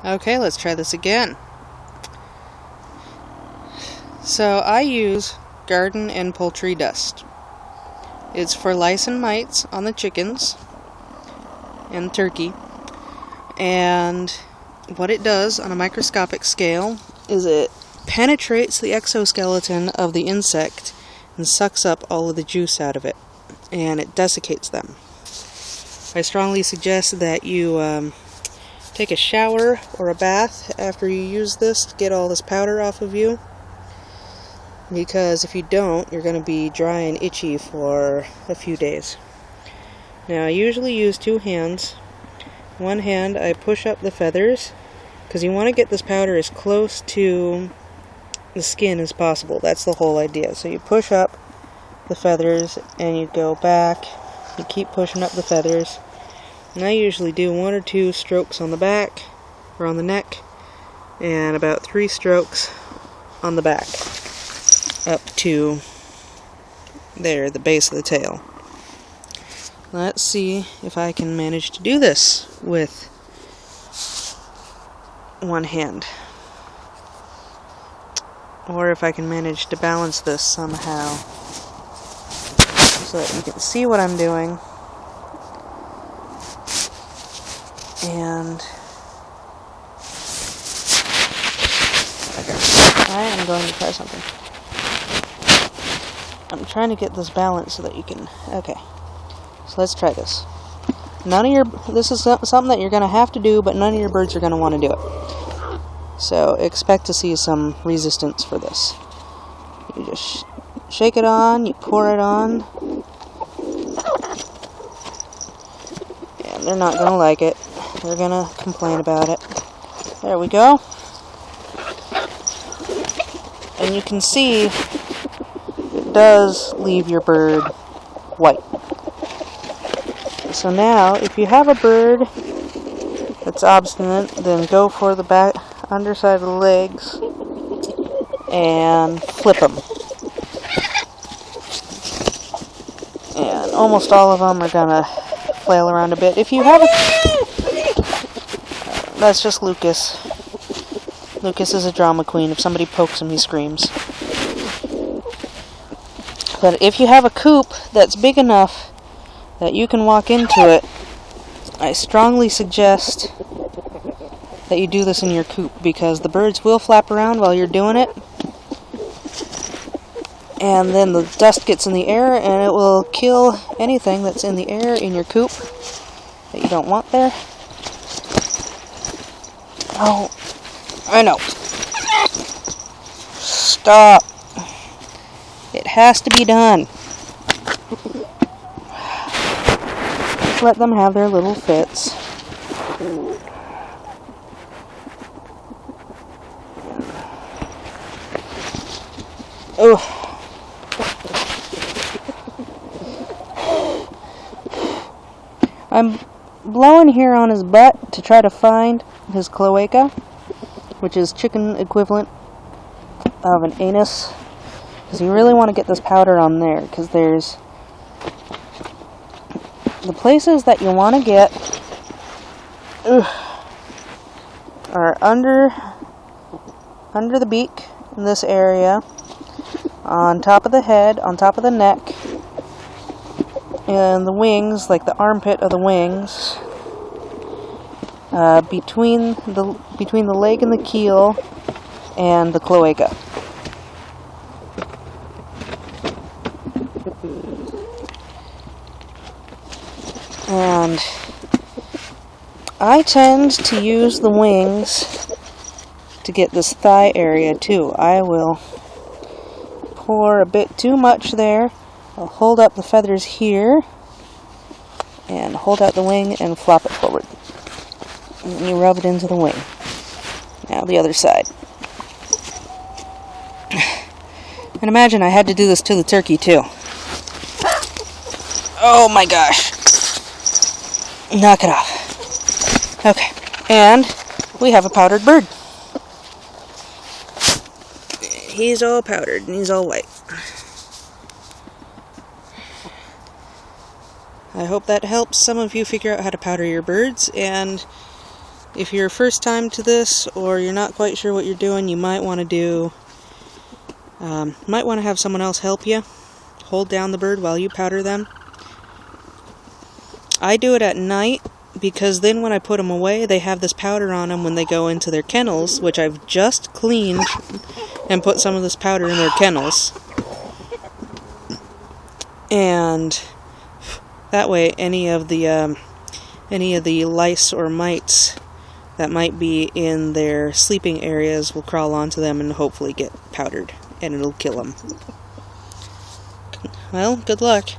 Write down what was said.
Okay, let's try this again. So I use garden and poultry dust. It's for lice and mites on the chickens and turkey. And what it does on a microscopic scale is it penetrates the exoskeleton of the insect and sucks up all of the juice out of it, and it desiccates them. I strongly suggest that you take a shower or a bath after you use this to get all this powder off of you, because if you don't, you're going to be dry and itchy for a few days. Now I usually use two hands. One hand I push up the feathers, because you want to get this powder as close to the skin as possible. That's the whole idea. So you push up the feathers and you go back, you keep pushing up the feathers, and I usually do 1 or 2 strokes on the back or on the neck and about 3 strokes on the back up to there, the base of the tail. Let's see if I can manage to do this with one hand, or if I can manage to balance this somehow so that you can see what I'm doing. And I am going to try something. I'm trying to get this balance so that you can, okay. So let's try this. This is something that you're going to have to do, but none of your birds are going to want to do it. So expect to see some resistance for this. You just shake it on, you pour it on, and they're not going to like it. They're going to complain about it. There we go. And you can see it does leave your bird white. So now, if you have a bird that's obstinate, then go for the back underside of the legs and flip them. And almost all of them are gonna flail around a bit. If you have that's just Lucas. Lucas is a drama queen. If somebody pokes him, he screams. But if you have a coop that's big enough that you can walk into it, I strongly suggest that you do this in your coop, because the birds will flap around while you're doing it, and then the dust gets in the air and it will kill anything that's in the air in your coop that you don't want there. Oh, I know. Stop. It has to be done. Let them have their little fits. Oh. I'm blowing here on his butt to try to find his cloaca, which is chicken equivalent of an anus, because you really want to get this powder on there, because there's the places that you want to get are under the beak in this area, on top of the head, on top of the neck, and the wings, like the armpit of the wings, between the leg and the keel, and the cloaca. And I tend to use the wings to get this thigh area too. I will pour a bit too much there. I'll hold up the feathers here and hold out the wing and flop it forward. And you rub it into the wing. Now the other side. And imagine I had to do this to the turkey too. Oh my gosh. Knock it off. Okay. And we have a powdered bird. He's all powdered and he's all white. I hope that helps some of you figure out how to powder your birds, and if you're first time to this or you're not quite sure what you're doing, you might want to have someone else help you hold down the bird while you powder them. I do it at night because then when I put them away, they have this powder on them when they go into their kennels, which I've just cleaned and put some of this powder in their kennels. And that way any of the lice or mites that might be in their sleeping areas will crawl onto them and hopefully get powdered, and it'll kill them. Well, good luck.